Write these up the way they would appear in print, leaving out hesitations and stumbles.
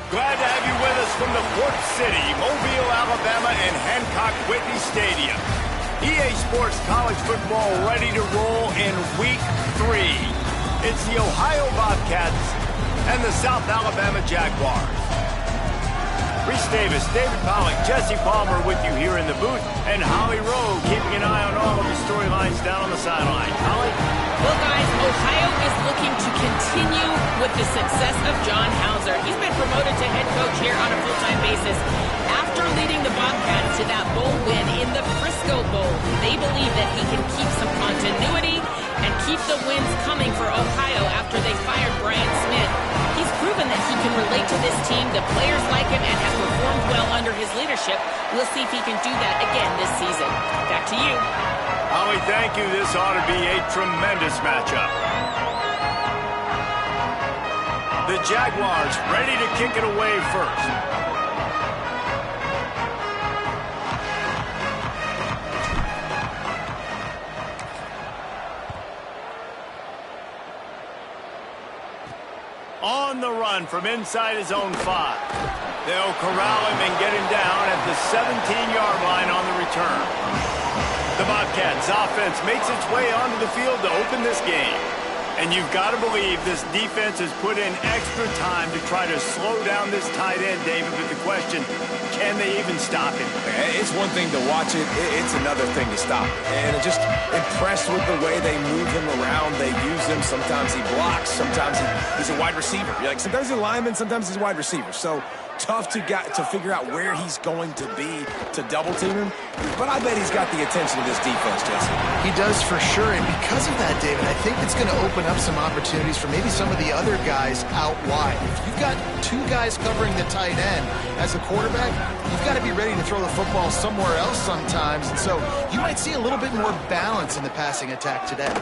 Glad to have you with us from the Port City, Mobile, Alabama, and Hancock Whitney Stadium. EA Sports College Football ready to roll in Week 3. It's the Ohio Bobcats and the South Alabama Jaguars. Reese Davis, David Pollock, Jesse Palmer with you here in the booth, and Holly Rowe keeping an eye on all of the storylines down on the sideline. Holly? Well, guys, Ohio is looking to continue with the success of John Hauser. He's been promoted to head coach here on a full-time basis after leading the Bobcats to that bowl win in the Frisco Bowl. They believe that he can keep some continuity and keep the wins coming for Ohio after they fired Brian Smith. He's proven that he can relate to this team. The players like him and have performed well under his leadership. We'll see if he can do that again this season. Back to you. Holly, thank you. This ought to be a tremendous matchup. The Jaguars ready to kick it away first. On the run from inside his own 5. They'll corral him and get him down at the 17-yard line on the return. The Bobcats offense makes its way onto the field to open this game. And you've got to believe this defense has put in extra time to try to slow down this tight end, David. But the question, can they even stop him? It's one thing to watch it. It's another thing to stop it. And I'm just impressed with the way they move him around. They use him. Sometimes he blocks. Sometimes he's a wide receiver. Sometimes he's a lineman. Sometimes he's a wide receiver. So tough to figure out where he's going to be to double team him. But I bet he's got the attention of this defense, Jesse. He does for sure. And because of that, David, I think it's going to open up some opportunities for maybe some of the other guys out wide. If you've got 2 guys covering the tight end as a quarterback, you've got to be ready to throw the football somewhere else sometimes. And so you might see a little bit more balance in the passing attack today.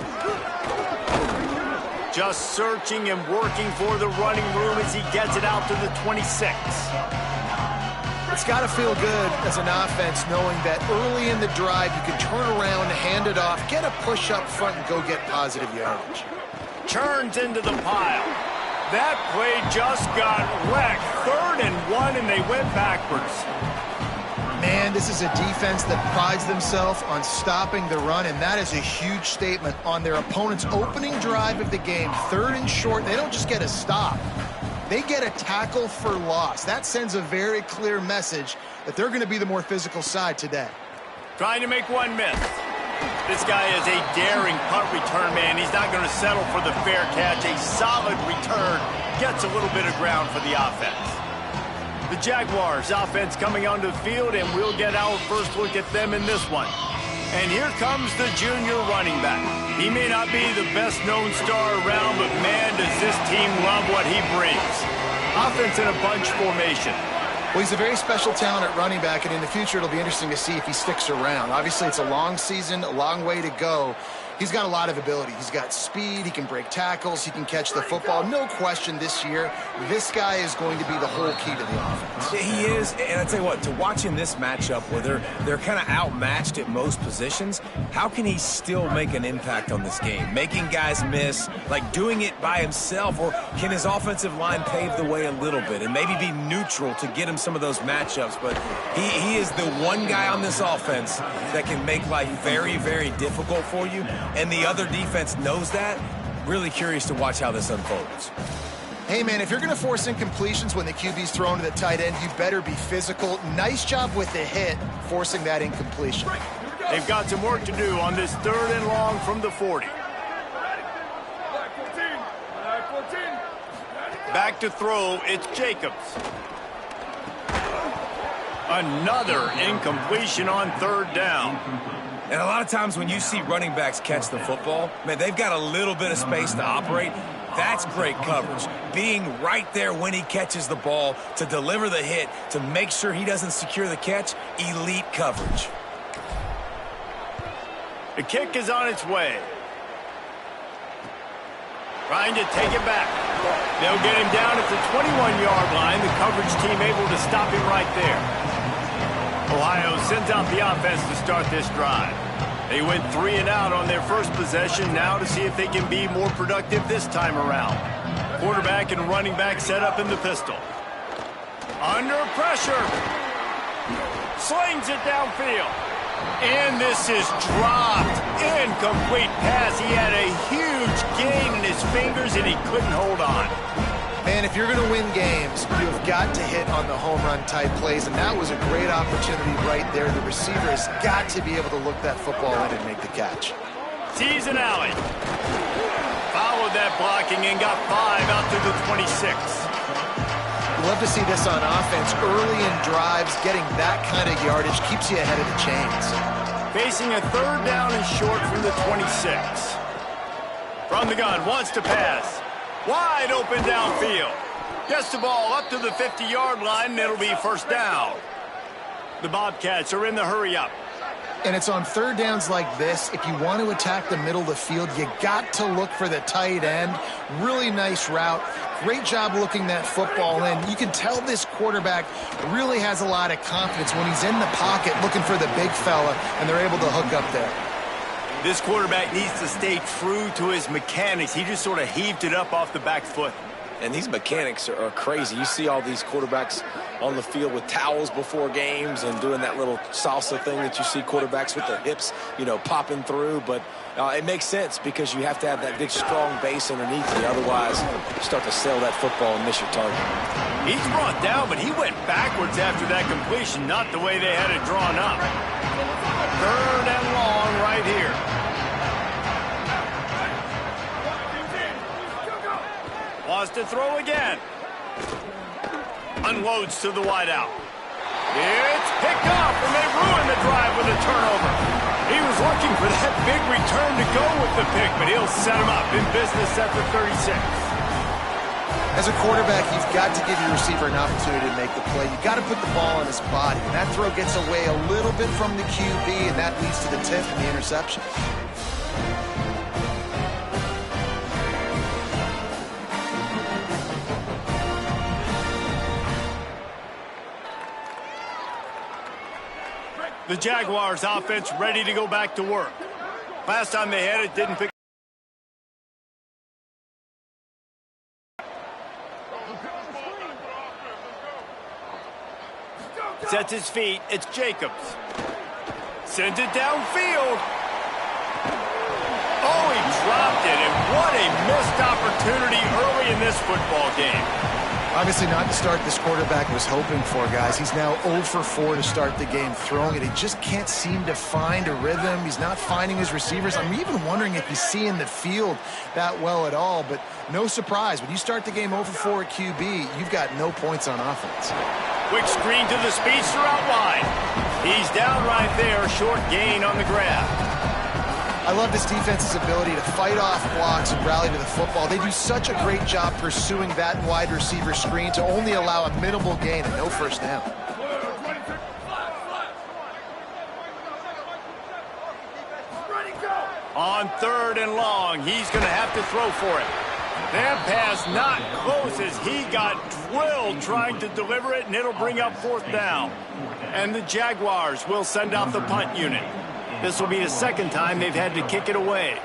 Just searching and working for the running room as he gets it out to the 26. It's got to feel good as an offense knowing that early in the drive you can turn around, hand it off, get a push up front, and go get positive yardage. Turns into the pile. That play just got wrecked. 3rd and 1, and they went backwards. Man, this is a defense that prides themselves on stopping the run, and that is a huge statement on their opponent's opening drive of the game. 3rd and short, they don't just get a stop. They get a tackle for loss. That sends a very clear message that they're going to be the more physical side today. Trying to make one miss. This guy is a daring punt return man. He's not going to settle for the fair catch. A solid return gets a little bit of ground for the offense. The Jaguars offense coming onto the field, and we'll get our first look at them in this one. And here comes the junior running back. He may not be the best-known star around, but man, does this team love what he brings. Offense in a bunch formation. Well, he's a very special talent at running back, and in the future it'll be interesting to see if he sticks around. Obviously, it's a long season, a long way to go. He's got a lot of ability. He's got speed. He can break tackles. He can catch the football. No question this year, this guy is going to be the whole key to the offense. He is, and I tell you what, to watch in this matchup where they're kind of outmatched at most positions, how can he still make an impact on this game? Making guys miss, like doing it by himself, or can his offensive line pave the way a little bit and maybe be neutral to get him some of those matchups? But he is the one guy on this offense that can make life very, very difficult for you. And the other defense knows that. Really curious to watch how this unfolds. Hey, man, if you're going to force incompletions when the QB's thrown to the tight end, you better be physical. Nice job with the hit, forcing that incompletion. They've got some work to do on this 3rd and long from the 40. Back to throw, it's Jacobs. Another incompletion on 3rd down. And a lot of times when you see running backs catch the football, man, they've got a little bit of space to operate. That's great coverage. Being right there when he catches the ball to deliver the hit, to make sure he doesn't secure the catch, elite coverage. The kick is on its way. Trying to take it back. They'll get him down at the 21-yard line. The coverage team able to stop him right there. Ohio sends out the offense to start this drive. They went 3 and out on their first possession, now to see if they can be more productive this time around. Quarterback and running back set up in the pistol. Under pressure. Slings it downfield. And this is dropped. Incomplete pass. He had a huge gain in his fingers, and he couldn't hold on. Man, if you're going to win games, you've got to hit on the home run type plays, and that was a great opportunity right there. The receiver has got to be able to look that football in and make the catch. Sees an alley. Followed that blocking and got 5 out to the 26. Love to see this on offense. Early in drives, getting that kind of yardage keeps you ahead of the chains. Facing a 3rd down and short from the 26. From the gun, wants to pass. Wide open downfield. Gets the ball up to the 50-yard line, and it'll be 1st down. The Bobcats are in the hurry-up. And it's on 3rd downs like this. If you want to attack the middle of the field, you got to look for the tight end. Really nice route. Great job looking that football in. You can tell this quarterback really has a lot of confidence when he's in the pocket looking for the big fella, and they're able to hook up there. This quarterback needs to stay true to his mechanics. He just sort of heaved it up off the back foot. And these mechanics are crazy. You see all these quarterbacks on the field with towels before games and doing that little salsa thing that you see quarterbacks with their hips, popping through. But it makes sense because you have to have that big, strong base underneath you. Otherwise, you start to sail that football and miss your target. He's brought down, but he went backwards after that completion, not the way they had it drawn up. 3rd and long right here. Wants to throw again. Unloads to the wideout. It's picked off, and they ruin the drive with a turnover. He was looking for that big return to go with the pick, but he'll set him up in business at the 36. As a quarterback, you've got to give your receiver an opportunity to make the play. You've got to put the ball on his body. And that throw gets away a little bit from the QB, and that leads to the tip and the interception. The Jaguars offense ready to go back to work. Last time they had it, didn't pick. Sets his feet. It's Jacobs. Sends it downfield. Oh, he dropped it, and what a missed opportunity early in this football game. Obviously not the start this quarterback was hoping for, guys. He's now 0 for 4 to start the game throwing it. He just can't seem to find a rhythm. He's not finding his receivers. I'm even wondering if he's seeing the field that well at all, but no surprise. When you start the game 0 for 4 at QB, you've got no points on offense. Quick screen to the speedster out wide. He's down right there, short gain on the grab. I love this defense's ability to fight off blocks and rally to the football. They do such a great job pursuing that wide receiver screen to only allow a minimal gain and no 1st down. On 3rd and long, he's going to have to throw for it. That pass not close as he got drilled trying to deliver it, and it'll bring up 4th down. And the Jaguars will send out the punt unit. This will be the 2nd time they've had to kick it away.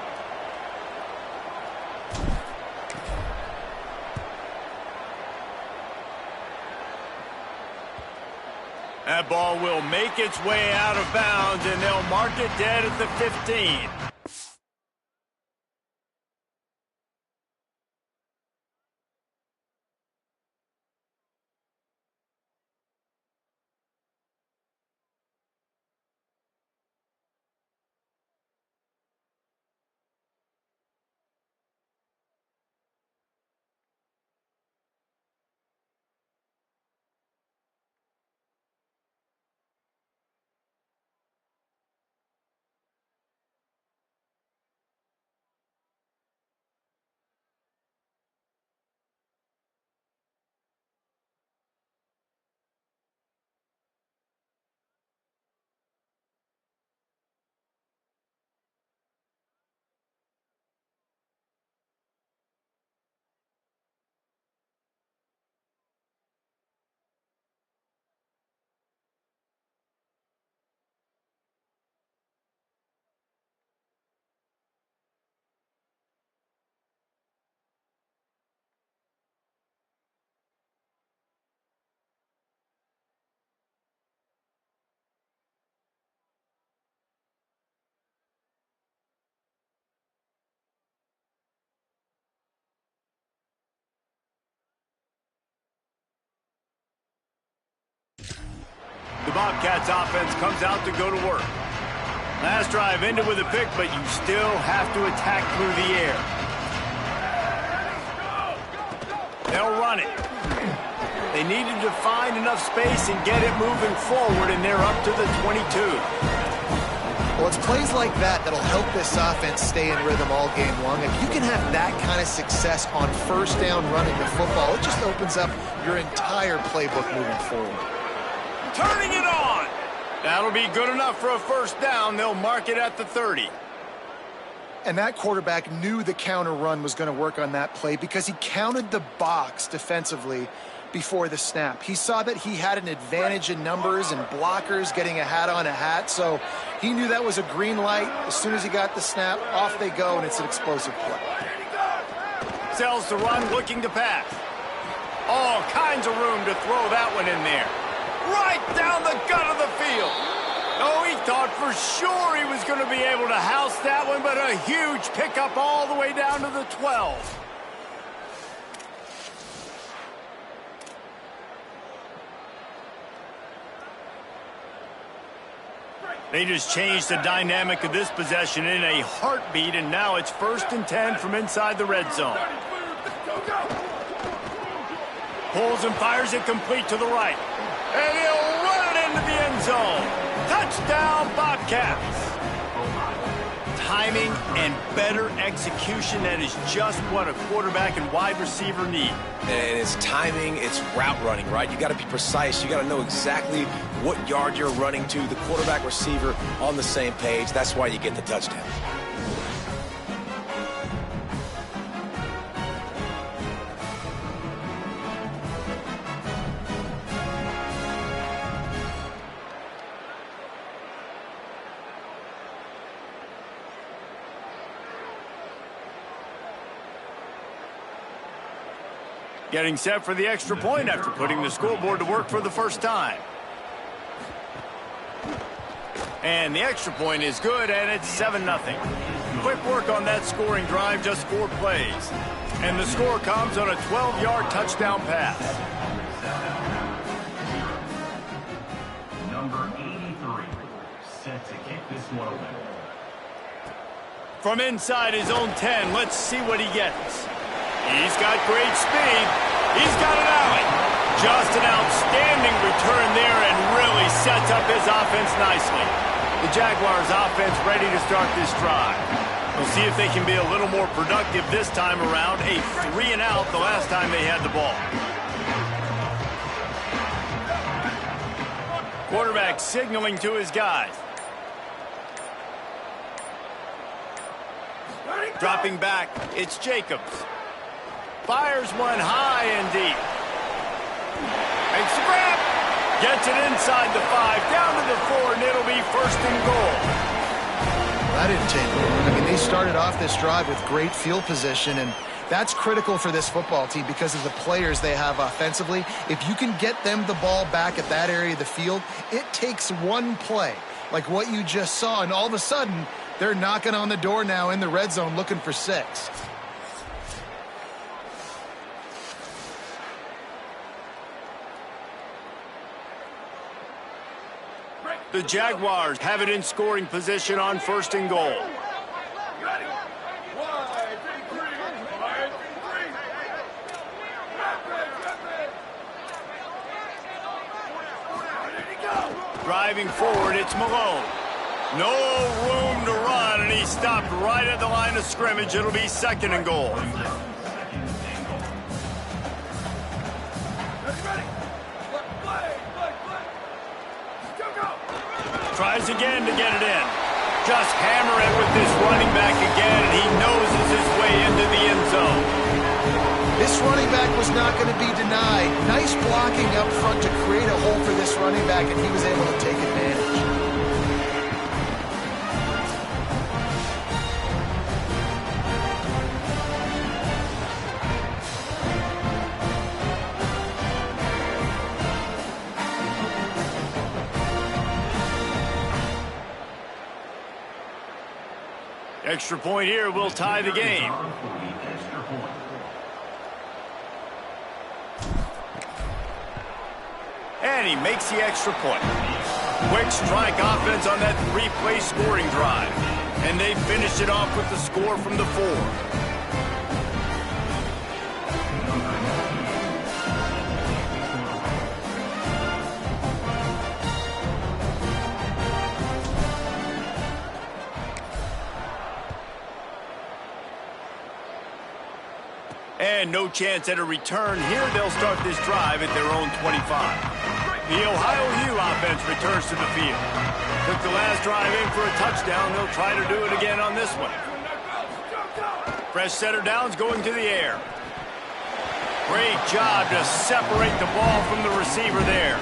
That ball will make its way out of bounds, and they'll mark it dead at the 15. Bobcats offense comes out to go to work. Last drive ended with a pick, but you still have to attack through the air. They'll run it. They needed to find enough space and get it moving forward, and they're up to the 22. Well, it's plays like that that'll help this offense stay in rhythm all game long. If you can have that kind of success on first down running the football, it just opens up your entire playbook moving forward. Turning it on. That'll be good enough for a first down. They'll mark it at the 30. And that quarterback knew the counter run was going to work on that play because he counted the box defensively before the snap. He saw that he had an advantage in numbers and blockers getting a hat on a hat, so he knew that was a green light. As soon as he got the snap, off they go, and it's an explosive play. Sells the run, looking to pass. All kinds of room to throw that one in there. Right down the gut of the field. Oh, he thought for sure he was going to be able to house that one, but a huge pickup all the way down to the 12. They just changed the dynamic of this possession in a heartbeat, and now it's 1st and 10 from inside the red zone. Pulls and fires it complete to the right. And he'll run it into the end zone. Touchdown, Bobcats. Timing and better execution, that is just what a quarterback and wide receiver need. And it's timing, it's route running, right? You got to be precise. You got to know exactly what yard you're running to. The quarterback, receiver on the same page. That's why you get the touchdown. Getting set for the extra point after putting the scoreboard to work for the first time. And the extra point is good, and it's 7-0. Quick work on that scoring drive, just 4 plays. And the score comes on a 12-yard touchdown pass. Number 83, set to kick this one away. From inside his own 10, let's see what he gets. He's got great speed. He's got an alley. Just an outstanding return there and really sets up his offense nicely. The Jaguars' offense ready to start this drive. We'll see if they can be a little more productive this time around. A 3-and-out the last time they had the ball. Quarterback signaling to his guys. Dropping back, it's Jacobs. Fires one high and deep. Makes the grab. Gets it inside the 5, down to the 4, and it'll be 1st and goal. That didn't take long. I mean, they started off this drive with great field position, and that's critical for this football team because of the players they have offensively. If you can get them the ball back at that area of the field, it takes one play, like what you just saw, and all of a sudden, they're knocking on the door now in the red zone looking for 6. The Jaguars have it in scoring position on 1st and goal. Driving forward, it's Malone. No room to run, and he stopped right at the line of scrimmage. It'll be 2nd and goal. Tries again to get it in. Just hammer it with this running back again, and he noses his way into the end zone. This running back was not going to be denied. Nice blocking up front to create a hole for this running back, and he was able to take advantage. Extra point here will tie the game. And he makes the extra point. Quick strike offense on that three-play scoring drive. And they finished it off with the score from the 4. And no chance at a return here. They'll start this drive at their own 25. The Ohio U offense returns to the field. Took the last drive in for a touchdown. They'll try to do it again on this one. Fresh setter downs going to the air. Great job to separate the ball from the receiver there.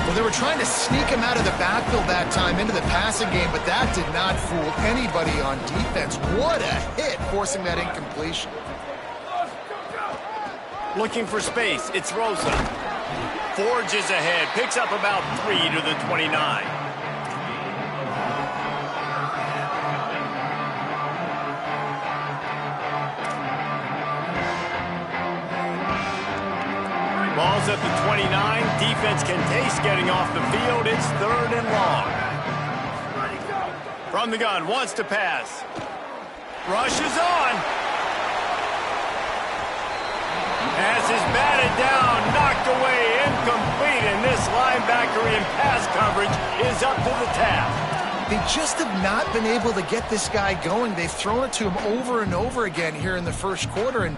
Well, they were trying to sneak him out of the backfield that time into the passing game, but that did not fool anybody on defense. What a hit, forcing that incompletion. Looking for space, it's Rosa. Forges ahead, picks up about 3 to the 29. Ball's at the 29. Defense can taste getting off the field. It's 3rd and long. From the gun, wants to pass. Rushes on. Pass is batted down, knocked away, incomplete, and this linebacker in pass coverage is up to the task. They just have not been able to get this guy going. They've thrown it to him over and over again here in the first quarter, and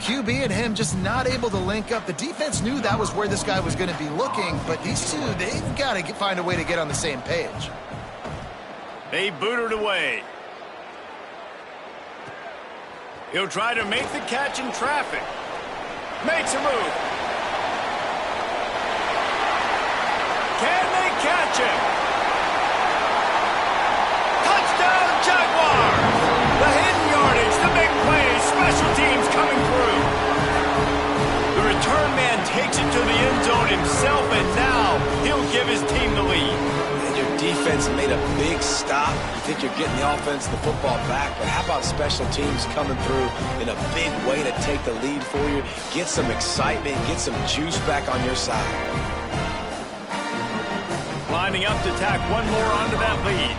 QB and him just not able to link up. The defense knew that was where this guy was going to be looking, but these two, they've got to find a way to get on the same page. They boot it away. He'll try to make the catch in traffic. Makes a move. Can they catch him? Touchdown, Jaguars! The hidden yardage, the big plays, special teams coming through. The return man takes it to the end zone himself, and now he'll give his team the lead. And your defense made a big stop. You think you're getting the offense, the football back, but how about special teams coming through in a big way to take the lead for you? Get some excitement, get some juice back on your side. Lining up to tack one more onto that lead.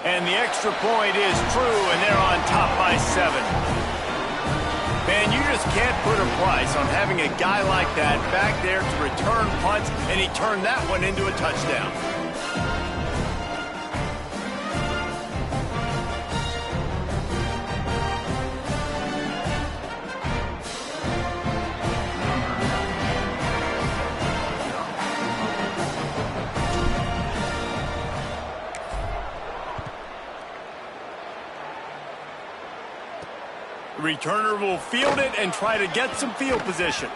And the extra point is true, and they're on top by 7. Man, you just can't put a price on having a guy like that back there to return punts, and he turned that one into a touchdown. The returner will field it and try to get some field position.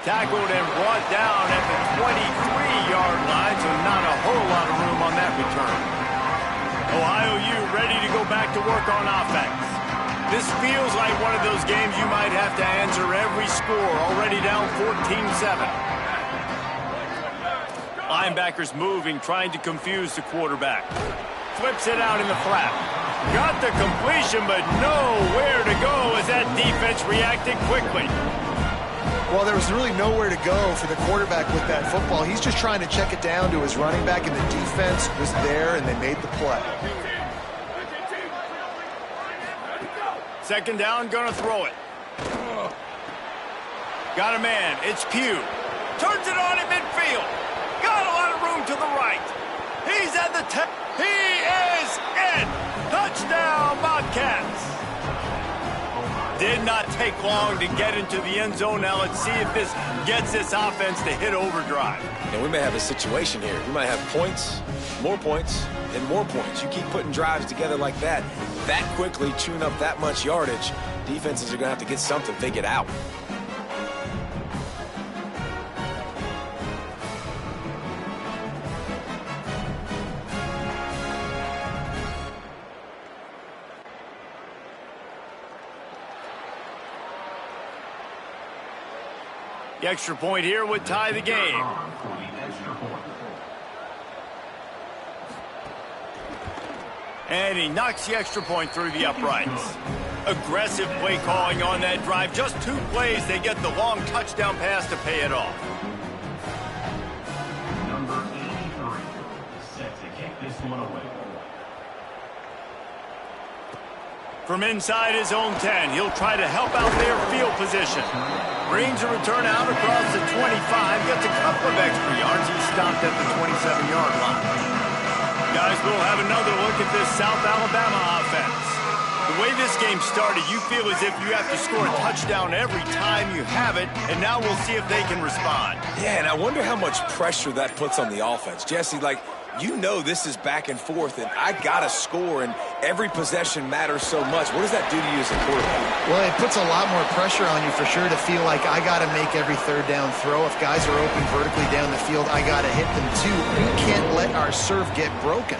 Tackled and brought down at the 23-yard line, so not a whole lot of room on that return. Ohio U ready to go back to work on offense. This feels like one of those games you might have to answer every score, already down 14-7. Linebackers moving, trying to confuse the quarterback. Flips it out in the flat. Got the completion, but nowhere to go as that defense reacted quickly. Well, there was really nowhere to go for the quarterback with that football. He's just trying to check it down to his running back, and the defense was there, and they made the play. Second down, gonna throw it. Got a man, it's Pugh. Turns it on at midfield. Got a lot of room to the right. He's at the 10. He is in. Touchdown, Bobcats. Did not take long to get into the end zone. Now let's see if this gets this offense to hit overdrive. And we may have a situation here. We might have points, and more points. You keep putting drives together like that quickly, chewing up that much yardage, defenses are going to have to get something figured out. The extra point here would tie the game. And he knocks the extra point through the uprights. Aggressive play calling on that drive. Just 2 plays, they get the long touchdown pass to pay it off. From inside his own 10, he'll try to help out their field position. Brings a return out across the 25, gets a couple of extra yards. He's stopped at the 27-yard line. Guys, we'll have another look at this South Alabama offense. The way this game started, you feel as if you have to score a touchdown every time you have it, and now we'll see if they can respond. Yeah, and I wonder how much pressure that puts on the offense. Jesse, like, you know this is back and forth, and I got to score, and every possession matters so much. What does that do to you as a quarterback? Well, it puts a lot more pressure on you for sure to feel like I got to make every third down throw. If guys are open vertically down the field, I got to hit them too. We can't let our serve get broken.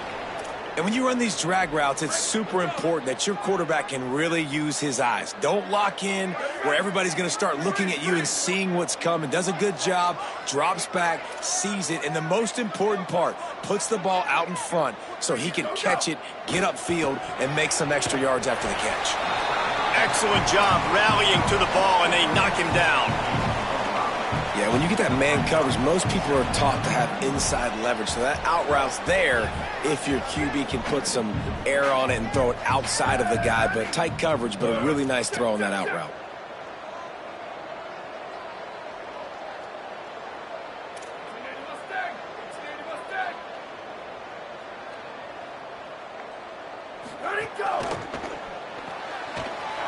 And when you run these drag routes, it's super important that your quarterback can really use his eyes. Don't lock in where everybody's going to start looking at you and seeing what's coming. Does a good job, drops back, sees it, and the most important part, puts the ball out in front so he can catch it, get upfield, and make some extra yards after the catch. Excellent job rallying to the ball, and they knock him down. Yeah, when you get that man coverage, most people are taught to have inside leverage. So that out route's there if your QB can put some air on it and throw it outside of the guy. But tight coverage, but a really nice throw on that out route.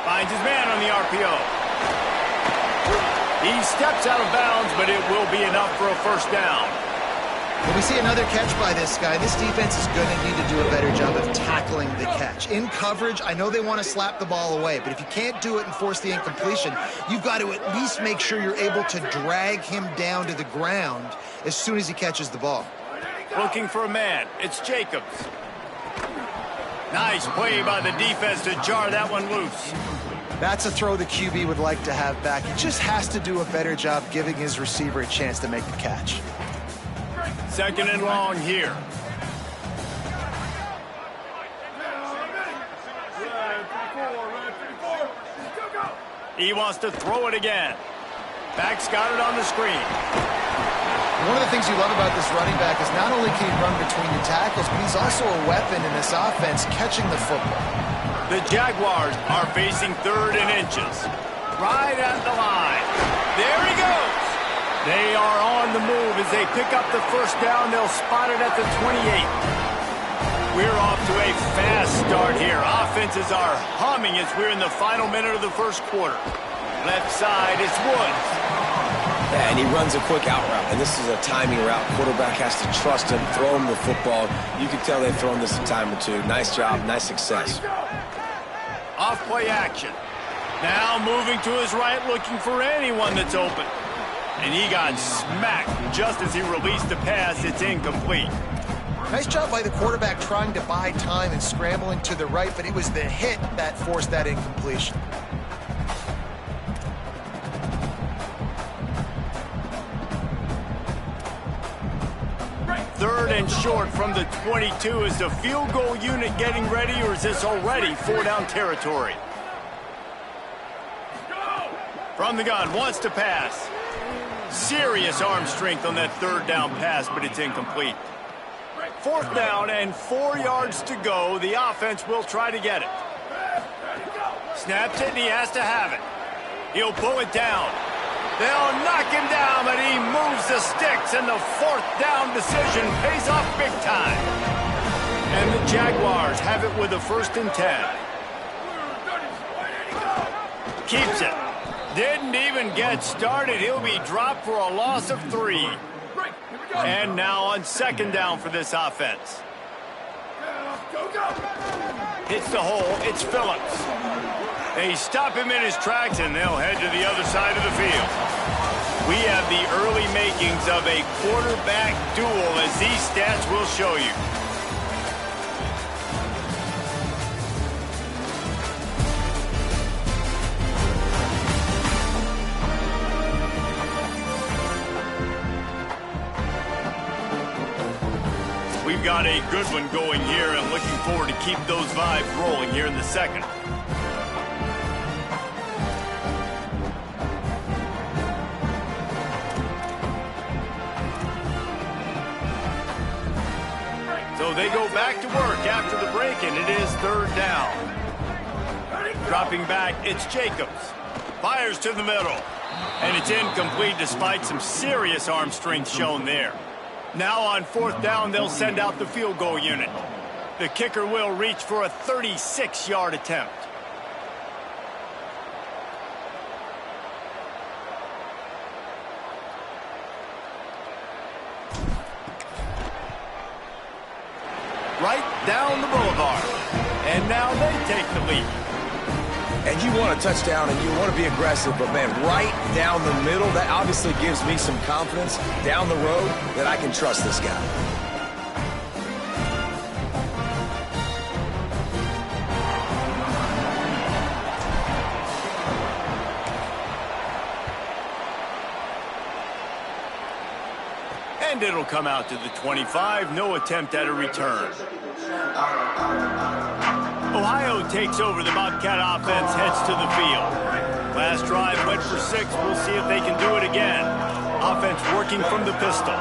Finds his man on the RPO. He steps out of bounds, but it will be enough for a first down. When we see another catch by this guy, this defense is going to need to do a better job of tackling the catch. In coverage, I know they want to slap the ball away, but if you can't do it and force the incompletion, you've got to at least make sure you're able to drag him down to the ground as soon as he catches the ball. Looking for a man. It's Jacobs. Nice play by the defense to jar that one loose. That's a throw the QB would like to have back. He just has to do a better job giving his receiver a chance to make the catch. Second and long here. He wants to throw it again. Back's got it on the screen. One of the things you love about this running back is not only can he run between the tackles, but he's also a weapon in this offense catching the football. The Jaguars are facing 3rd and inches. Right at the line. There he goes. They are on the move as they pick up the first down. They'll spot it at the 28. We're off to a fast start here. Offenses are humming as we're in the final minute of the first quarter. Left side is Woods. Yeah, and he runs a quick out route, and this is a timing route. Quarterback has to trust him, throw him the football. You can tell they've thrown this a time or two. Nice job, nice success. Off-play action. Now moving to his right, looking for anyone that's open. And he got smacked just as he released the pass. It's incomplete. Nice job by the quarterback trying to buy time and scrambling to the right, but it was the hit that forced that incompletion. Third and short from the 22. Is the field goal unit getting ready, or is this already 4-down territory? From the gun, wants to pass. Serious arm strength on that 3rd down pass, but it's incomplete. 4th down and 4 yards to go. The offense will try to get it. Snaps it, and he has to have it. He'll pull it down. They'll knock him down, but he moves the sticks, and the 4th down decision pays off big time. And the Jaguars have it with a 1st and 10. Keeps it. Didn't even get started. He'll be dropped for a loss of 3. And now on 2nd down for this offense. Hits the hole. It's Phillips. They stop him in his tracks, and they'll head to the other side of the field. We have the early makings of a quarterback duel, as these stats will show you. We've got a good one going here, and looking forward to keep those vibes rolling here in the second. So they go back to work after the break, and it is 3rd down. Dropping back, it's Jacobs. Fires to the middle. And it's incomplete despite some serious arm strength shown there. Now on 4th down, they'll send out the field goal unit. The kicker will reach for a 36-yard attempt. Right down the boulevard. And now they take the lead. And you want a touchdown and you want to be aggressive, but man, right down the middle, that obviously gives me some confidence down the road that I can trust this guy. And it'll come out to the 25, no attempt at a return. Ohio takes over. The Bobcat offense heads to the field. Last drive went for 6. We'll see if they can do it again. Offense working from the pistol.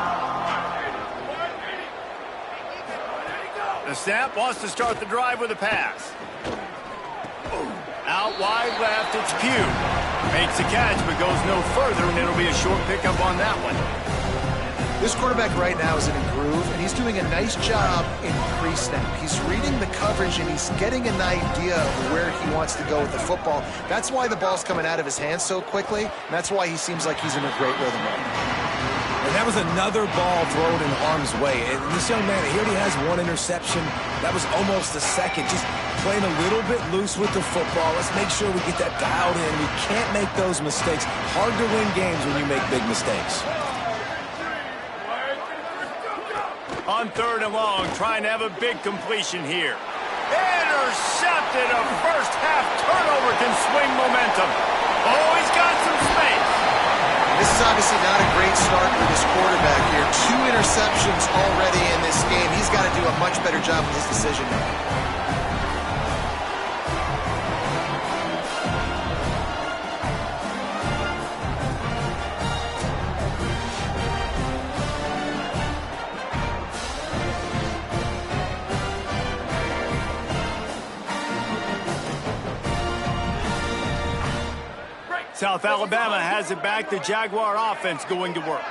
The snap wants to start the drive with a pass. Out wide left, it's Pugh. Makes a catch, but goes no further, and it'll be a short pickup on that one. This quarterback right now is in a groove, and he's doing a nice job in pre-snap. He's reading the coverage, and he's getting an idea of where he wants to go with the football. That's why the ball's coming out of his hands so quickly, and that's why he seems like he's in a great rhythm right now. And that was another ball thrown in harm's way. And this young man, he already has 1 interception. That was almost a second. Just playing a little bit loose with the football. Let's make sure we get that dialed in. We can't make those mistakes. Hard to win games when you make big mistakes. On 3rd and long, trying to have a big completion here. Intercepted. A first-half turnover can swing momentum. Oh, he's got some space. This is obviously not a great start for this quarterback here. 2 interceptions already in this game. He's got to do a much better job with his decision-making. South Alabama has it back. The Jaguar offense going to work.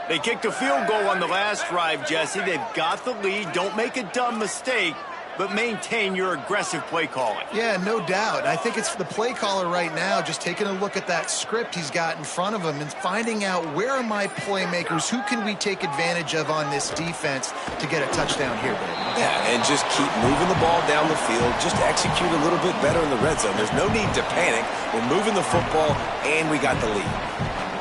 They kicked a field goal on the last drive, Jesse. They've got the lead. Don't make a dumb mistake, but maintain your aggressive play calling. Yeah, no doubt. I think it's the play caller right now just taking a look at that script he's got in front of him and finding out where are my playmakers, who can we take advantage of on this defense to get a touchdown here, baby. Yeah, and just keep moving the ball down the field. Just execute a little bit better in the red zone. There's no need to panic. We're moving the football, and we got the lead.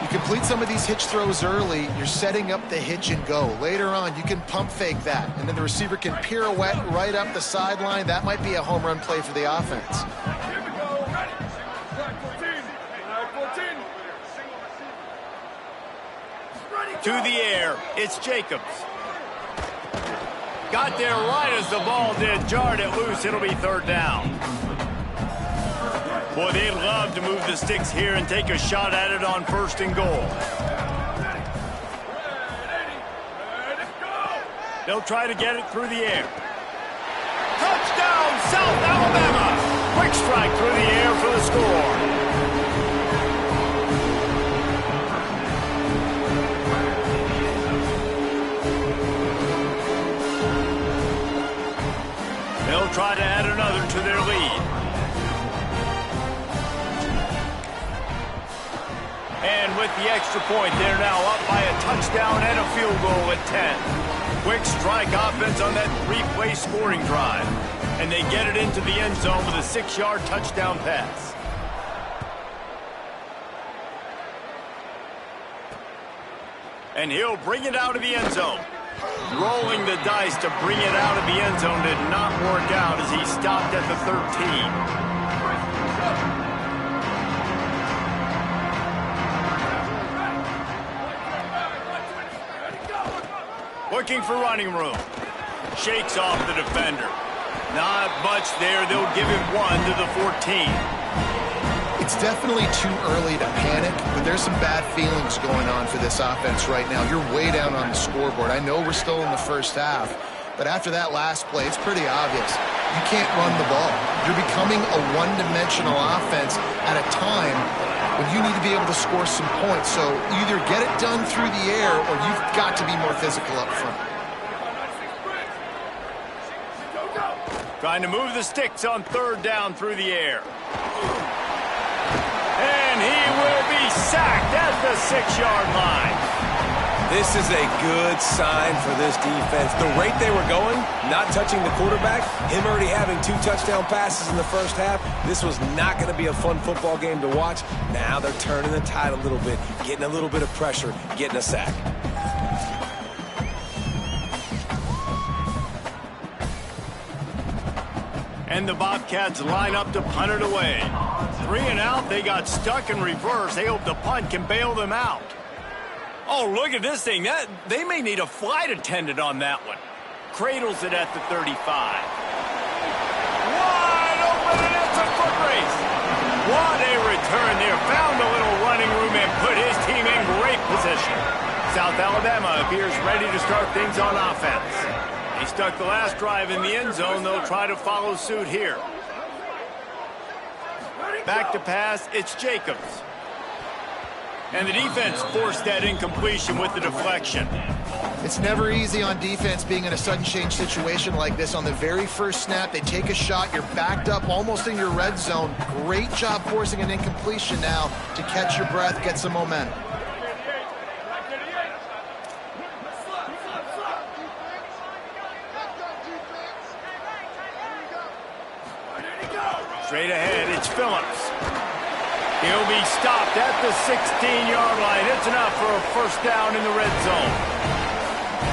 You complete some of these hitch throws early, you're setting up the hitch and go. Later on, you can pump fake that, and then the receiver can pirouette right up the sideline. That might be a home run play for the offense. To the air, it's Jacobs. Got there right as the ball did, jarred it loose. It'll be 3rd down. Boy, they'd love to move the sticks here and take a shot at it on 1st and goal. They'll try to get it through the air. Touchdown, South Alabama! Quick strike through the air for the score. They'll try to add another to their lead. And with the extra point, they're now up by a touchdown and a field goal at 10. Quick strike offense on that 3-play scoring drive. And they get it into the end zone with a 6-yard touchdown pass. And he'll bring it out of the end zone. Rolling the dice to bring it out of the end zone did not work out as he stopped at the 13. Looking for running room. Shakes off the defender. Not much there. They'll give him 1 to the 14. It's definitely too early to panic, but there's some bad feelings going on for this offense right now. You're way down on the scoreboard. I know we're still in the first half, but after that last play, it's pretty obvious. You can't run the ball. You're becoming a one-dimensional offense at a time when you need to be able to score some points. So either get it done through the air or you've got to be more physical up front. Trying to move the sticks on third down through the air. And he will be sacked at the 6-yard line. This is a good sign for this defense. The rate they were going, not touching the quarterback, him already having 2 touchdown passes in the first half, this was not going to be a fun football game to watch. Now they're turning the tide a little bit, getting a little bit of pressure, getting a sack. And the Bobcats line up to punt it away. 3 and out, they got stuck in reverse. They hope the punt can bail them out. Oh, look at this thing. They may need a flight attendant on that one. Cradles it at the 35. Wide open, and it's a foot race. What a return there. Found a little running room and put his team in great position. South Alabama appears ready to start things on offense. He stuck the last drive in the end zone. They'll try to follow suit here. Back to pass, it's Jacobs. And the defense forced that incompletion with the deflection. It's never easy on defense being in a sudden change situation like this. On the very first snap, they take a shot. You're backed up almost in your red zone. Great job forcing an incompletion now to catch your breath, get some momentum. Straight ahead, it's Phillips. He'll be stopped at the 16-yard line. It's enough for a first down in the red zone.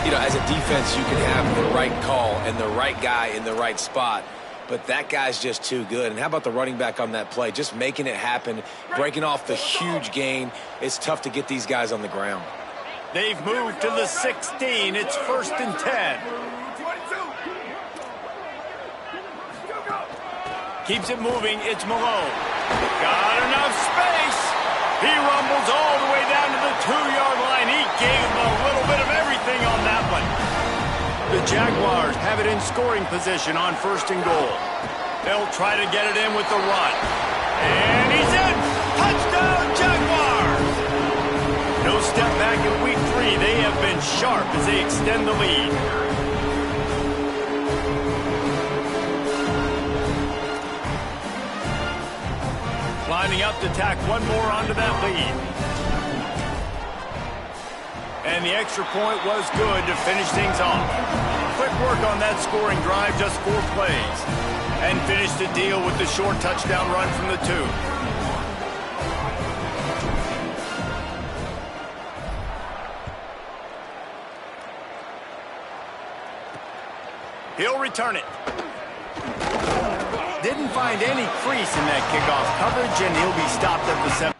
You know, as a defense, you can have the right call and the right guy in the right spot, but that guy's just too good. And how about the running back on that play? Just making it happen, breaking off the huge gain. It's tough to get these guys on the ground. They've moved to the 16. It's 1st and 10. Keeps it moving. It's Malone. Got enough space. He rumbles all the way down to the 2-yard line. He gave him a little bit of everything on that one. The Jaguars have it in scoring position on 1st and goal. They'll try to get it in with the run. And he's in. Touchdown, Jaguars. No step back in week 3. They have been sharp as they extend the lead. Lining up to tack one more onto that lead. And the extra point was good to finish things off. Quick work on that scoring drive, just 4 plays. And finished the deal with the short touchdown run from the 2. He'll return it. Didn't find any crease in that kickoff coverage, and he'll be stopped at the 7.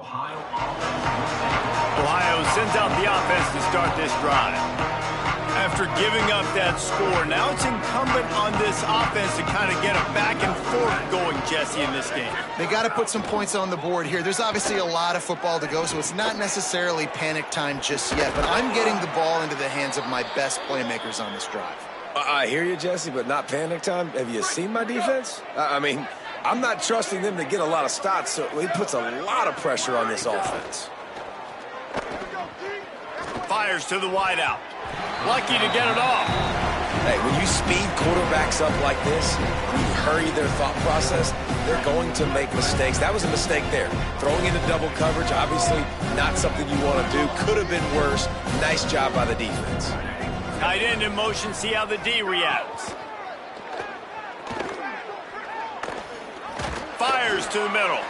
Ohio sends out the offense to start this drive. After giving up that score, now it's incumbent on this offense to kind of get a back and forth going, Jesse, in this game. They got to put some points on the board here. There's obviously a lot of football to go, so it's not necessarily panic time just yet, but I'm getting the ball into the hands of my best playmakers on this drive. I hear you, Jesse, but not panic time. Have you seen my defense? I mean, I'm not trusting them to get a lot of stops, so it puts a lot of pressure on this offense. Fires to the wideout. Lucky to get it off. Hey, when you speed quarterbacks up like this, when you hurry their thought process, they're going to make mistakes. That was a mistake there. Throwing into double coverage, obviously not something you want to do. Could have been worse. Nice job by the defense. Tight end in motion, see how the D reacts. Fires to the middle.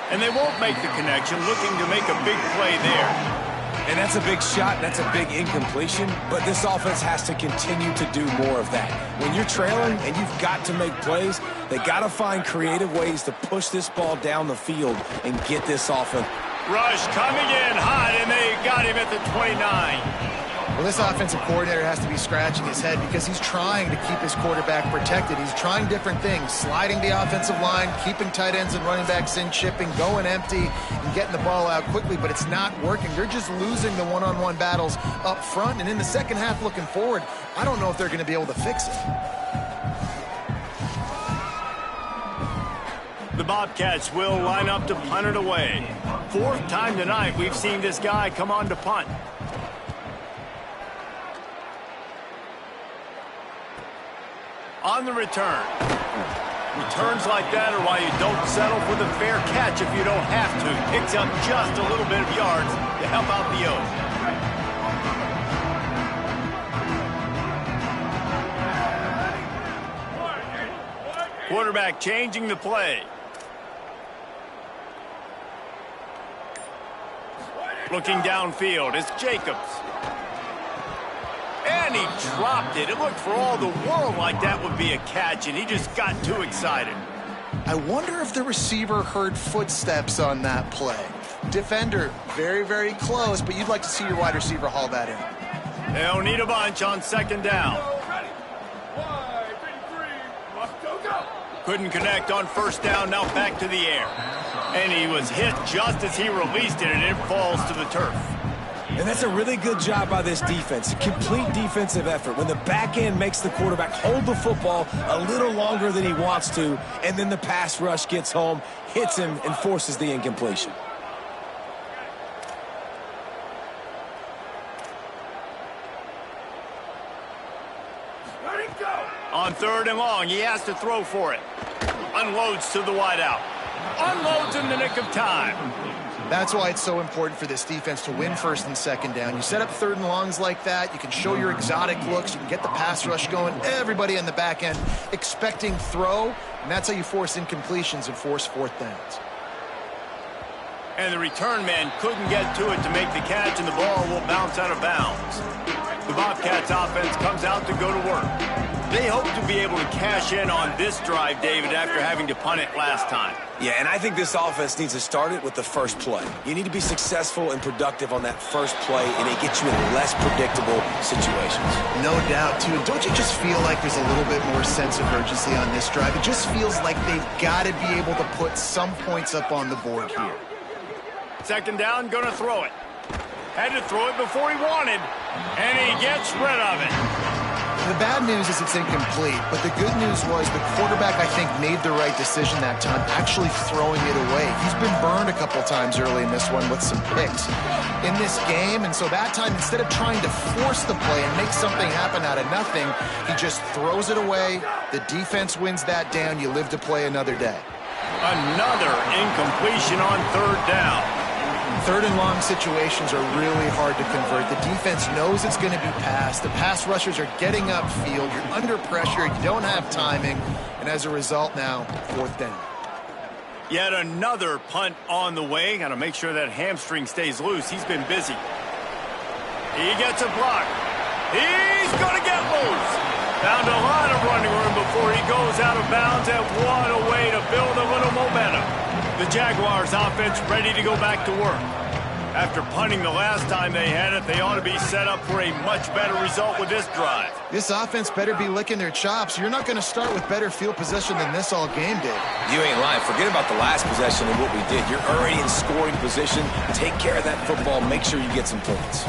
And they won't make the connection, looking to make a big play there. And that's a big shot, that's a big incompletion, but this offense has to continue to do more of that. When you're trailing and you've got to make plays, they got to find creative ways to push this ball down the field and get this offense. Rush coming in hot, and they got him at the 29. Well, this offensive coordinator has to be scratching his head because he's trying to keep his quarterback protected. He's trying different things, sliding the offensive line, keeping tight ends and running backs in, chipping, going empty, and getting the ball out quickly, but it's not working. They're just losing the one-on-one battles up front, and in the second half looking forward, I don't know if they're going to be able to fix it. The Bobcats will line up to punt it away. Fourth time tonight we've seen this guy come on to punt. On the return. Returns like that are why you don't settle for the fair catch if you don't have to. Picks up just a little bit of yards to help out the O's. Quarterback changing the play. Looking downfield, it's Jacobs. And he dropped it. It looked for all the world like that would be a catch, and he just got too excited. I wonder if the receiver heard footsteps on that play. Defender, very, very close, but you'd like to see your wide receiver haul that in. They'll need a bunch on second down. Couldn't connect on first down, now back to the air. And he was hit just as he released it, and it falls to the turf. And that's a really good job by this defense. A complete defensive effort. When the back end makes the quarterback hold the football a little longer than he wants to, and then the pass rush gets home, hits him, and forces the incompletion. On third and long, he has to throw for it. Unloads to the wideout. Unloads in the nick of time. That's why it's so important for this defense to win first and second down. You set up third and longs like that, you can show your exotic looks, you can get the pass rush going, everybody on the back end expecting throw, and that's how you force incompletions and force fourth downs. And the return man couldn't get to it to make the catch, and the ball will bounce out of bounds. The Bobcats offense comes out to go to work. They hope to be able to cash in on this drive, David, after having to punt it last time. Yeah, and I think this offense needs to start it with the first play. You need to be successful and productive on that first play, and it gets you in less predictable situations. No doubt, too. And don't you just feel like there's a little bit more sense of urgency on this drive? It just feels like they've got to be able to put some points up on the board here. Second down, gonna throw it. Had to throw it before he wanted, and he gets rid of it. The bad news is it's incomplete, but the good news was the quarterback, I think, made the right decision that time, actually throwing it away. He's been burned a couple times early in this one with some picks in this game, and so that time, instead of trying to force the play and make something happen out of nothing, he just throws it away. The defense wins that down. You live to play another day. Another incompletion on third down. Third and long situations are really hard to convert. The defense knows it's going to be passed. The pass rushers are getting upfield. You're under pressure. You don't have timing. And as a result now, fourth down. Yet another punt on the way. Got to make sure that hamstring stays loose. He's been busy. He gets a block. He's going to get loose. Found a lot of running room before he goes out of bounds, and what a way to build a little momentum. The Jaguars offense ready to go back to work. After punting the last time they had it, they ought to be set up for a much better result with this drive. This offense better be licking their chops. You're not going to start with better field possession than this all game did. You ain't lying. Forget about the last possession and what we did. You're already in scoring position. Take care of that football. Make sure you get some points.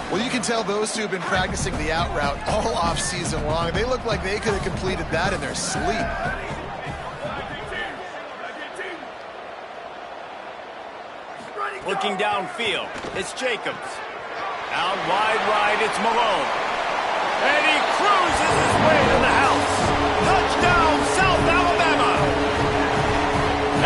Well, you can tell those two have been practicing the out route all off season long. They look like they could have completed that in their sleep. Looking downfield, it's Jacobs. Out wide right, it's Malone. And he cruises his way to the house. Touchdown, South Alabama!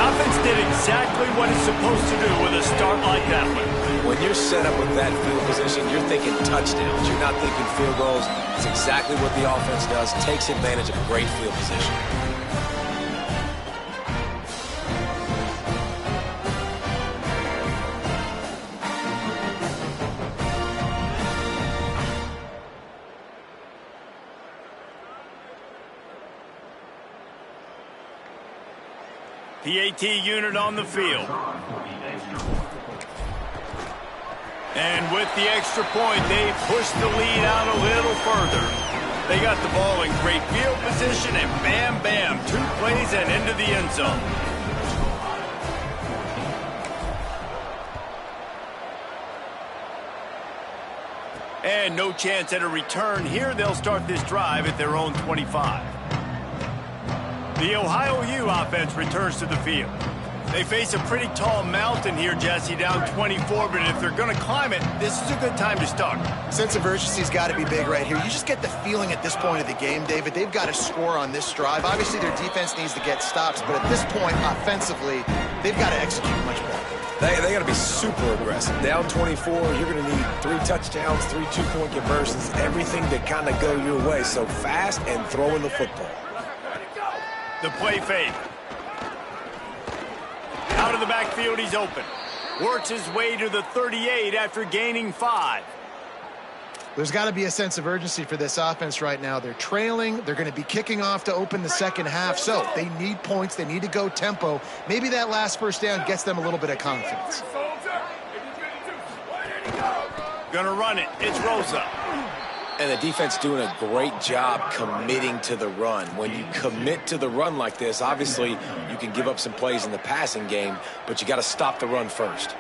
Offense did exactly what it's supposed to do with a start like that one. When you're set up with that field position, you're thinking touchdowns. You're not thinking field goals. It's exactly what the offense does. Takes advantage of a great field position. PAT unit on the field. And with the extra point, they pushed the lead out a little further. They got the ball in great field position, and bam, bam, 2 plays and into the end zone. And no chance at a return here. They'll start this drive at their own 25. The Ohio U offense returns to the field. They face a pretty tall mountain here, Jesse, down 24, but if they're going to climb it, this is a good time to start. Sense of urgency's got to be big right here. You just get the feeling at this point of the game, David, they've got to score on this drive. Obviously, their defense needs to get stops, but at this point, offensively, they've got to execute much better. They got to be super aggressive. Down 24, you're going to need 3 touchdowns, 3 two-point conversions, everything to kind of go your way. So fast and throwing the football. The play fake. Out of the backfield, he's open. Works his way to the 38 after gaining 5. There's got to be a sense of urgency for this offense right now. They're trailing. They're going to be kicking off to open the second half. So they need points. They need to go tempo. Maybe that last first down gets them a little bit of confidence. Gonna run it. It's Rosa. And the defense doing a great job committing to the run. When you commit to the run like this, obviously you can give up some plays in the passing game, but you got to stop the run first.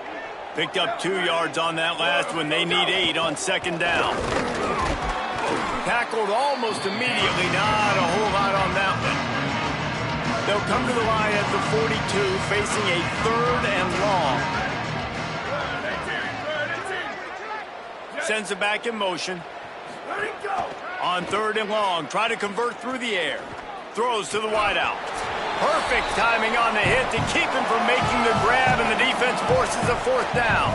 Picked up 2 yards on that last one. They need 8 on second down. Tackled almost immediately. Not a whole lot on that one. They'll come to the line at the 42, facing a 3rd and long. Sends it back in motion. On 3rd and long, try to convert through the air. Throws to the wideout. Perfect timing on the hit to keep him from making the grab, and the defense forces a 4th down.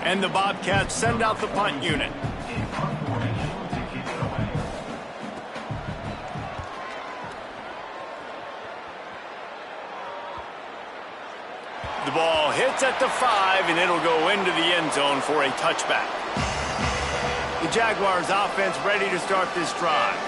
And the Bobcats send out the punt unit. The ball hits at the 5, and it'll go into the end zone for a touchback. The Jaguars offense ready to start this drive.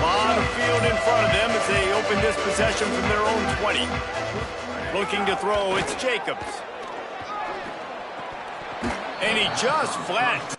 Lot of field in front of them as they open this possession from their own 20. Looking to throw, it's Jacobs. And he just flat.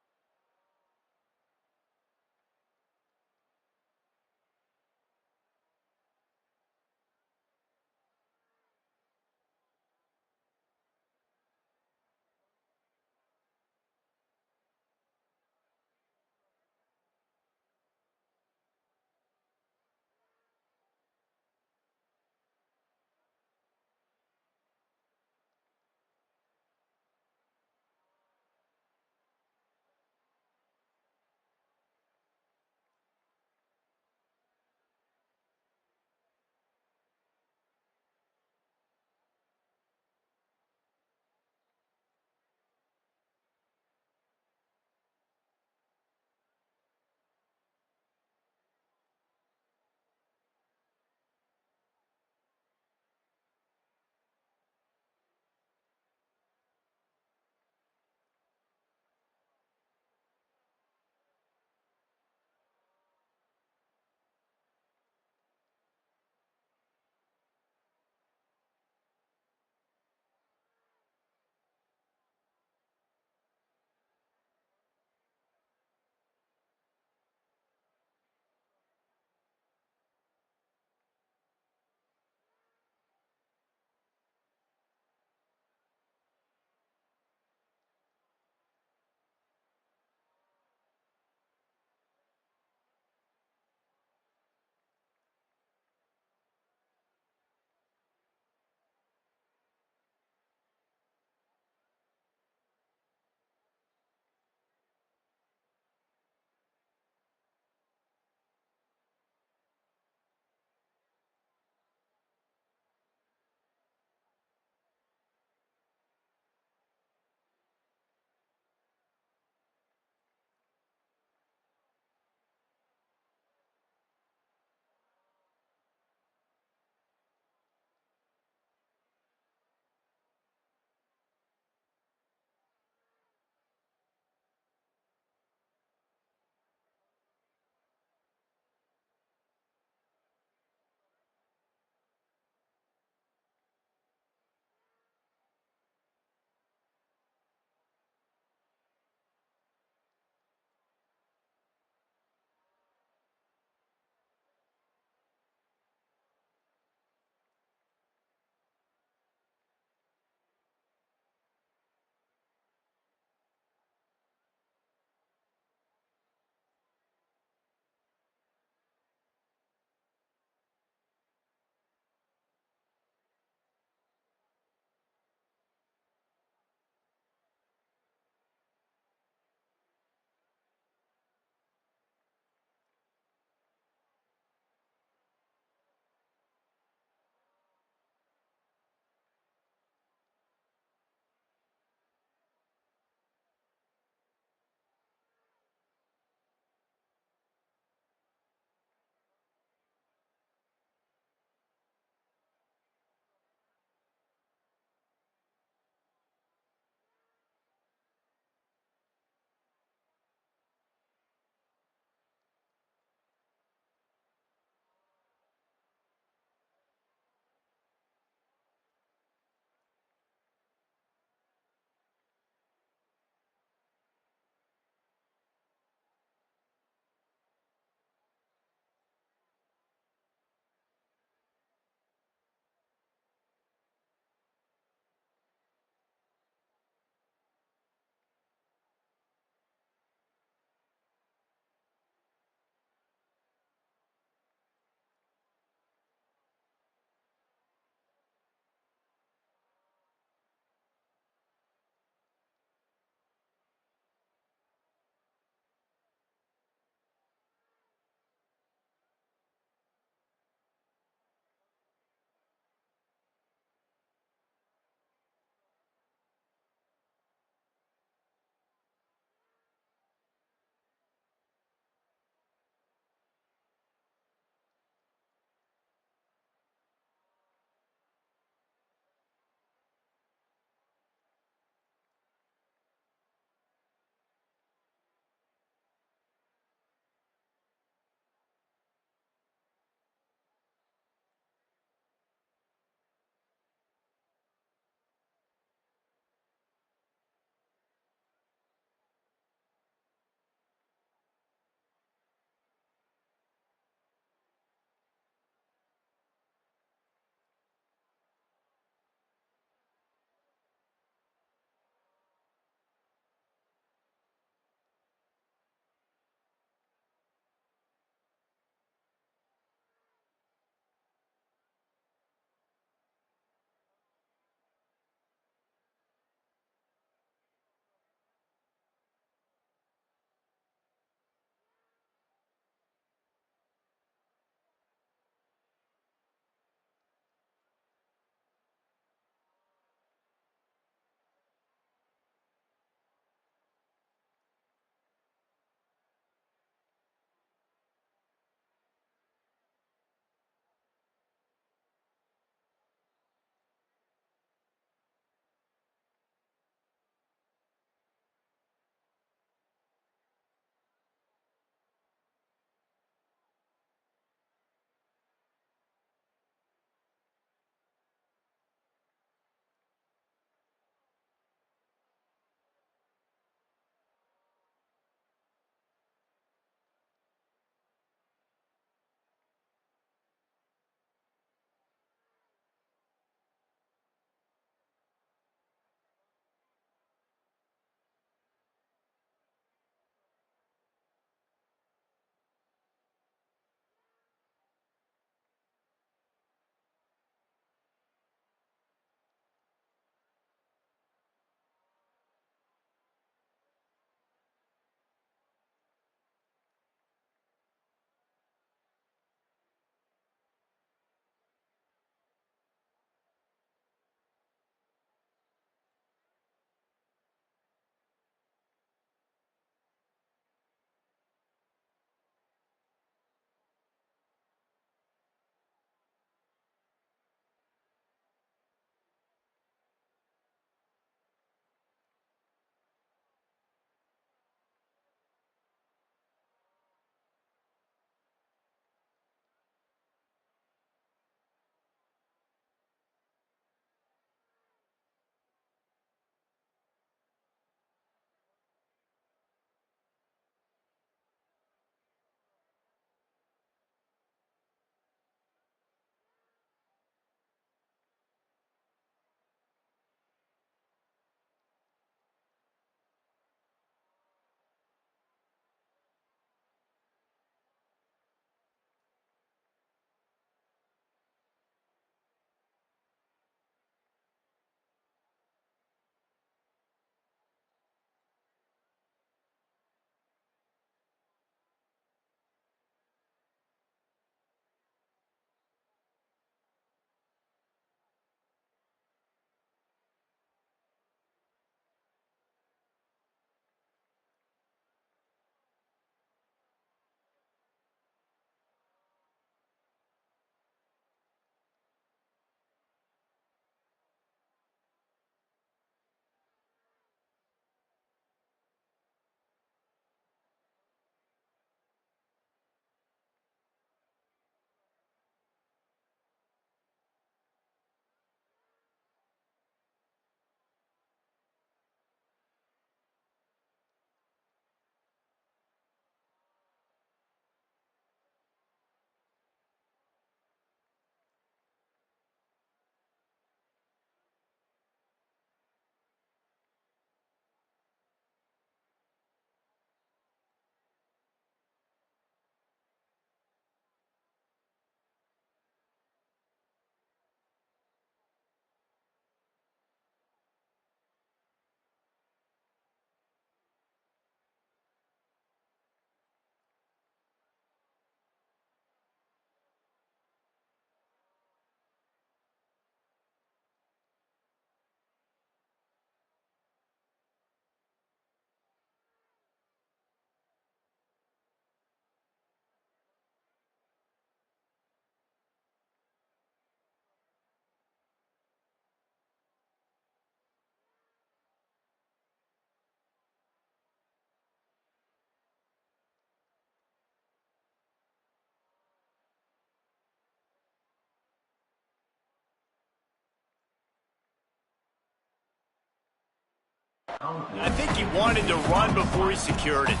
I think he wanted to run before he secured it.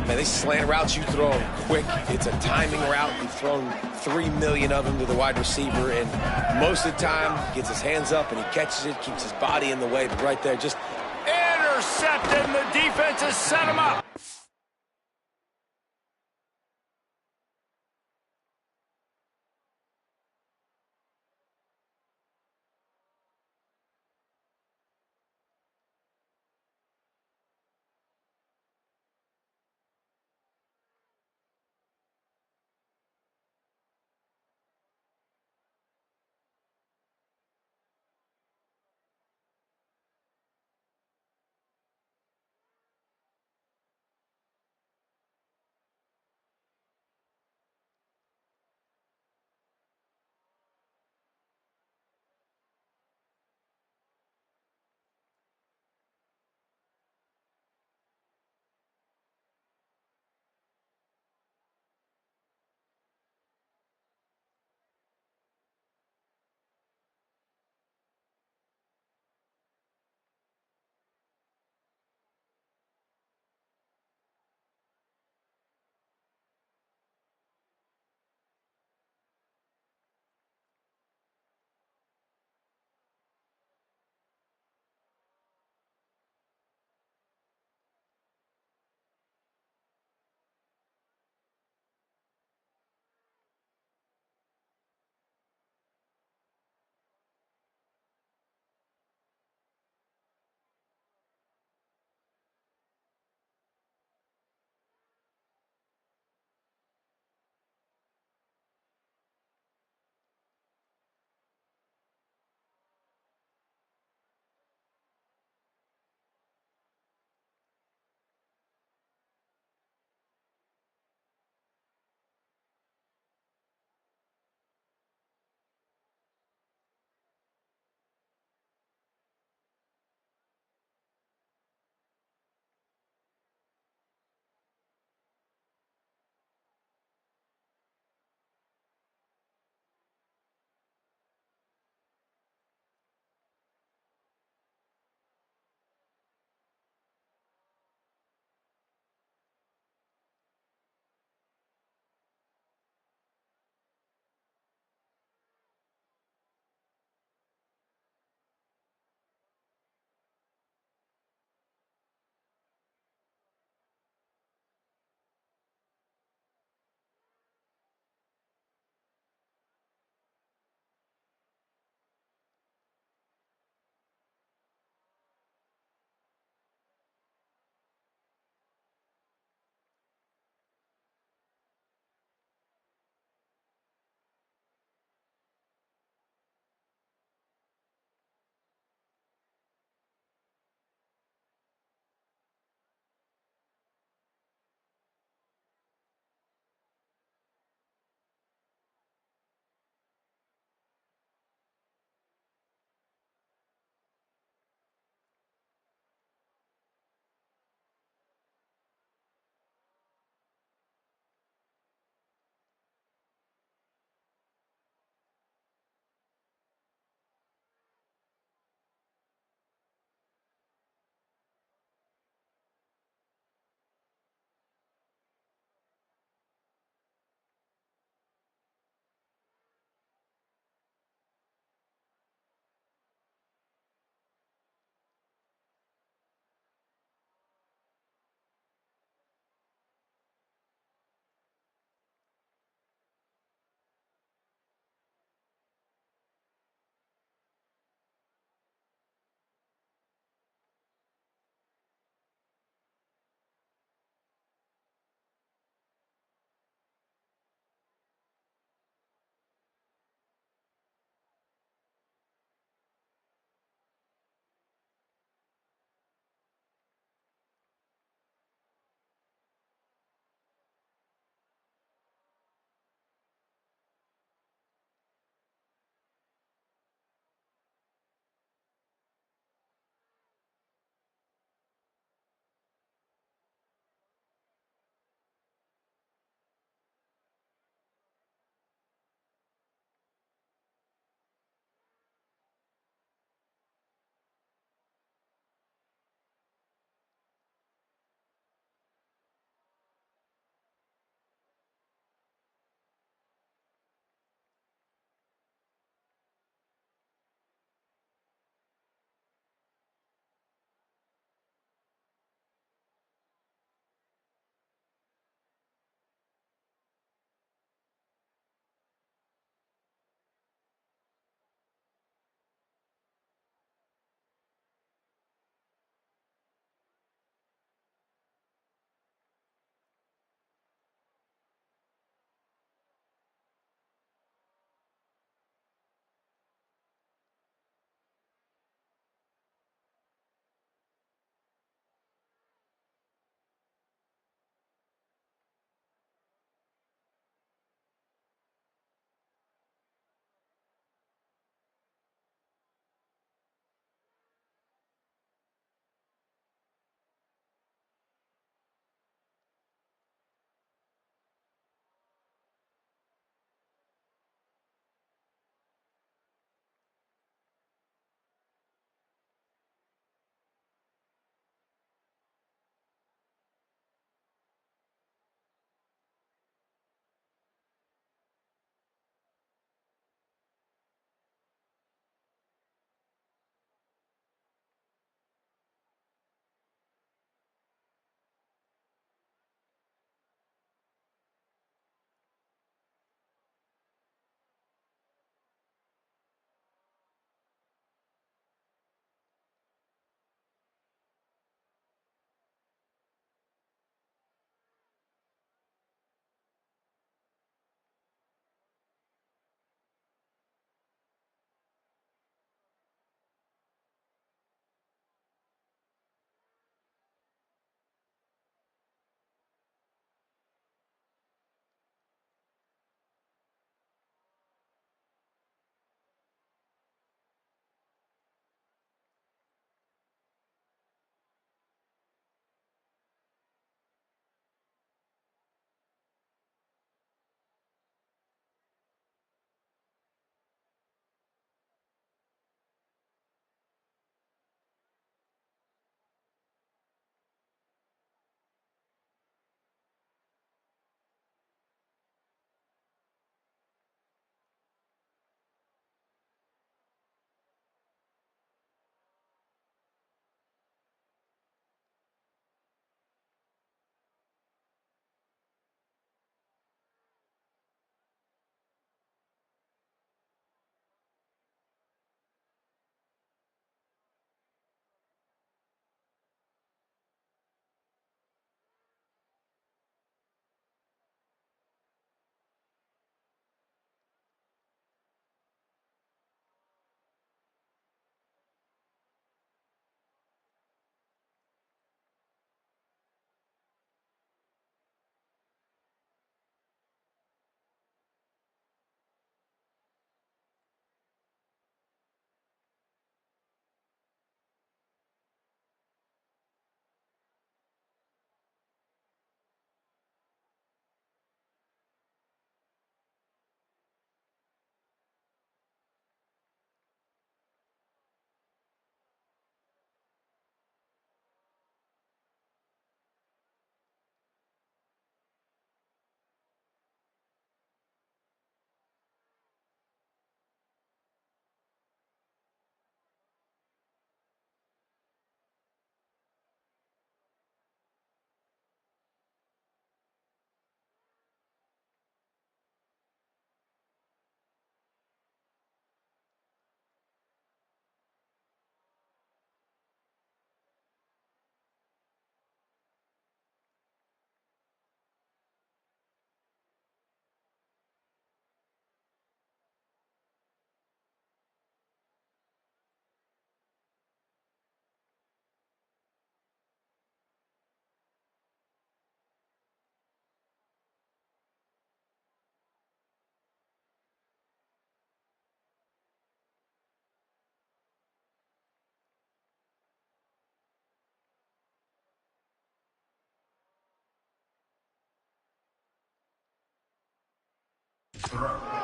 Man, they slant routes you throw them quick. It's a timing route. You've thrown 3 million of them to the wide receiver, and most of the time, he gets his hands up and he catches it, keeps his body in the way, but right there, just Intercepted, and the defense has set him up.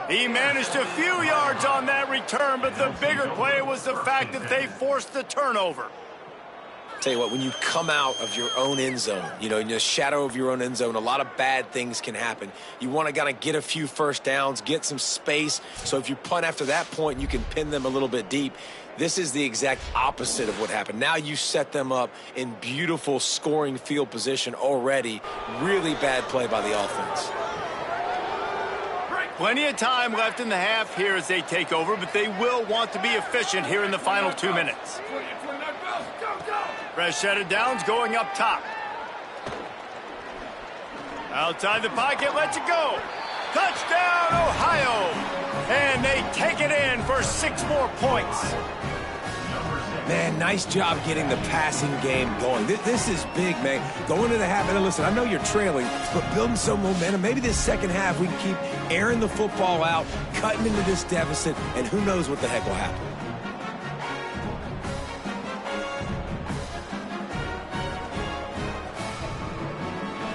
He managed a few yards on that return, but the bigger play was the fact that they forced the turnover. Tell you what, when you come out of your own end zone, you know, in the shadow of your own end zone, a lot of bad things can happen. You want to kind of get a few first downs, get some space, so if you punt after that point, you can pin them a little bit deep. This is the exact opposite of what happened. Now you set them up in beautiful scoring field position already. Really bad play by the offense. Plenty of time left in the half here as they take over, but they will want to be efficient here in the final 2 minutes. Rashad Downs going up top. Outside the pocket, lets it go. Touchdown, Ohio! And they take it in for 6 more points. Man, nice job getting the passing game going. This is big, man. Going to the half, and listen, I know you're trailing, but building some momentum. Maybe this second half we can keep airing the football out, cutting into this deficit, and who knows what the heck will happen.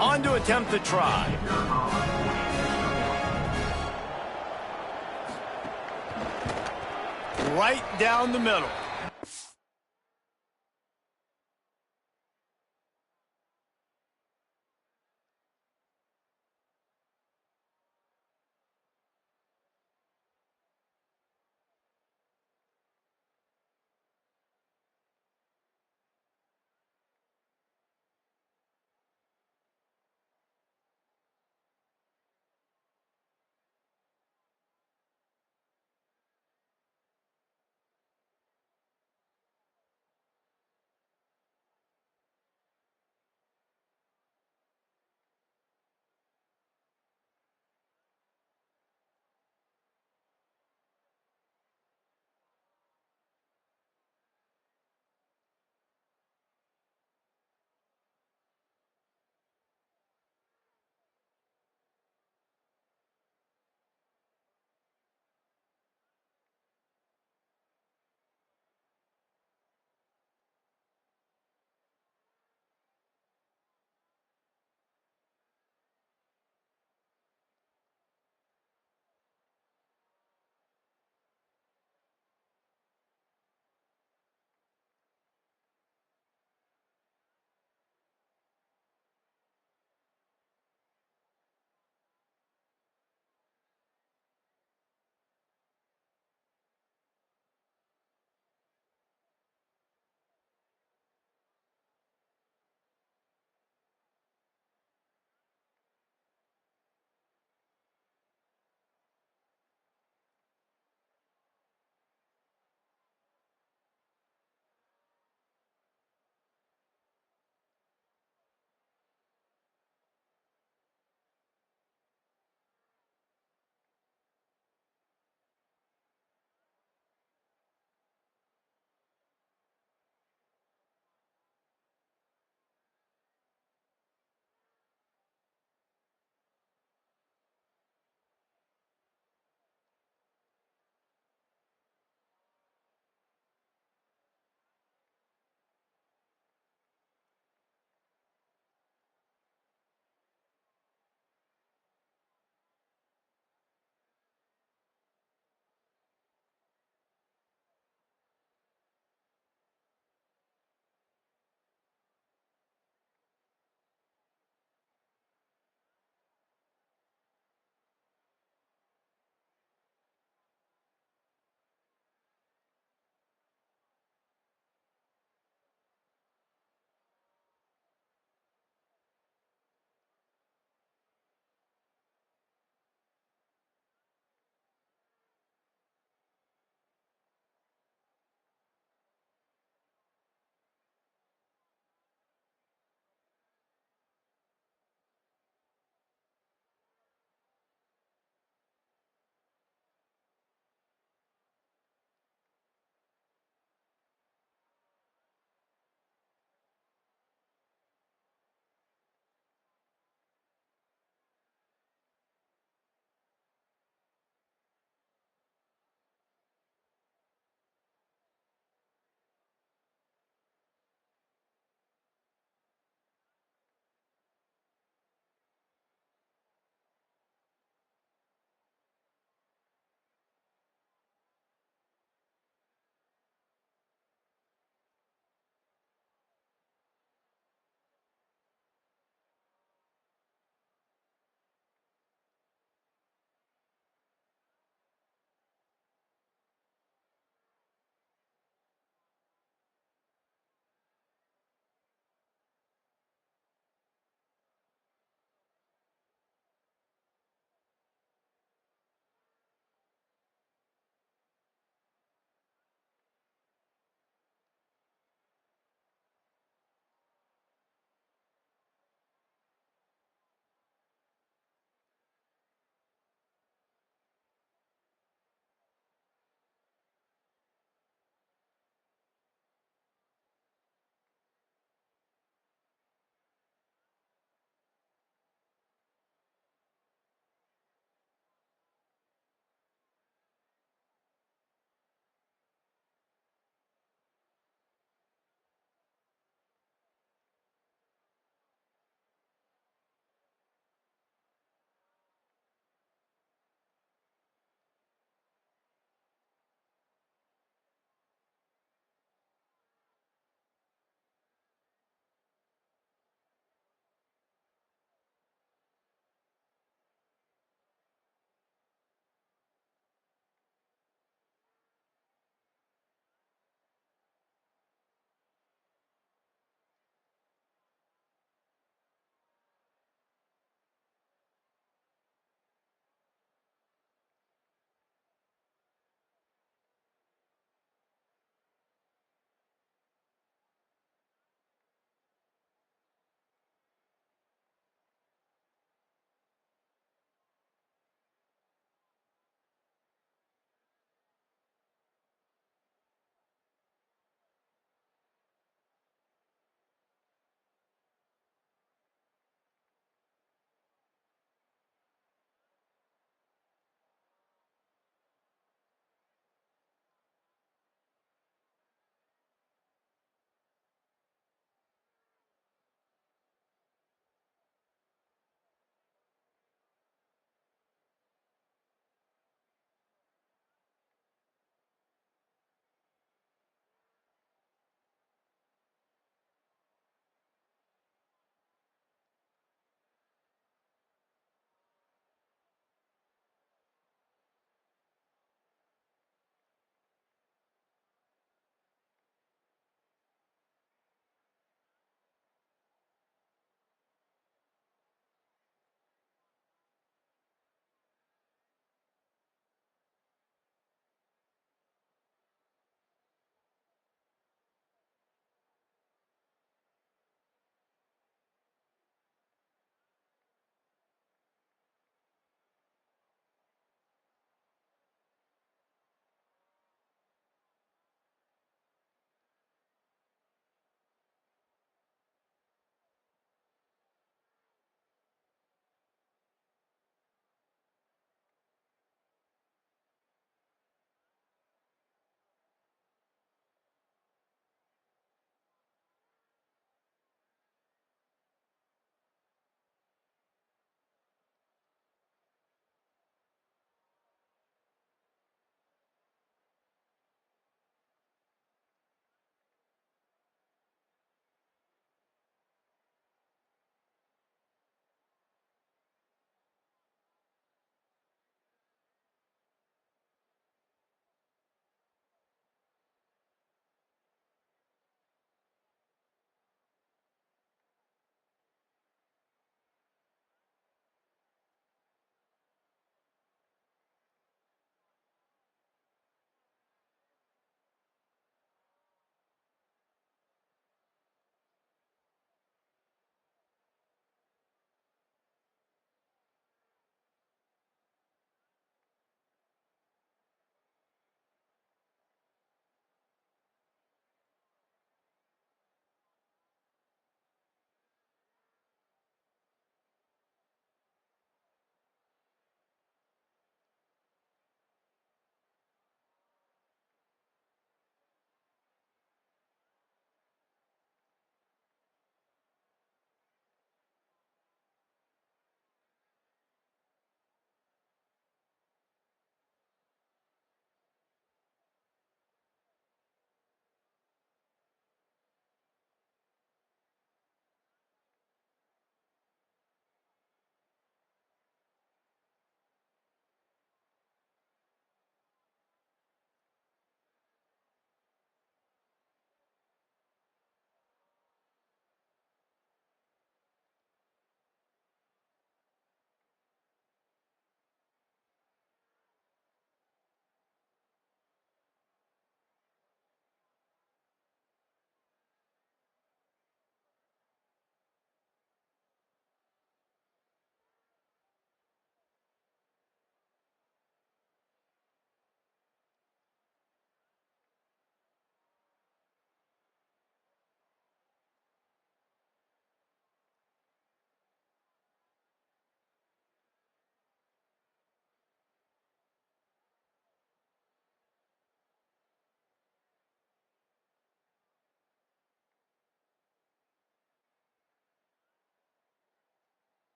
On to attempt the try. Right down the middle.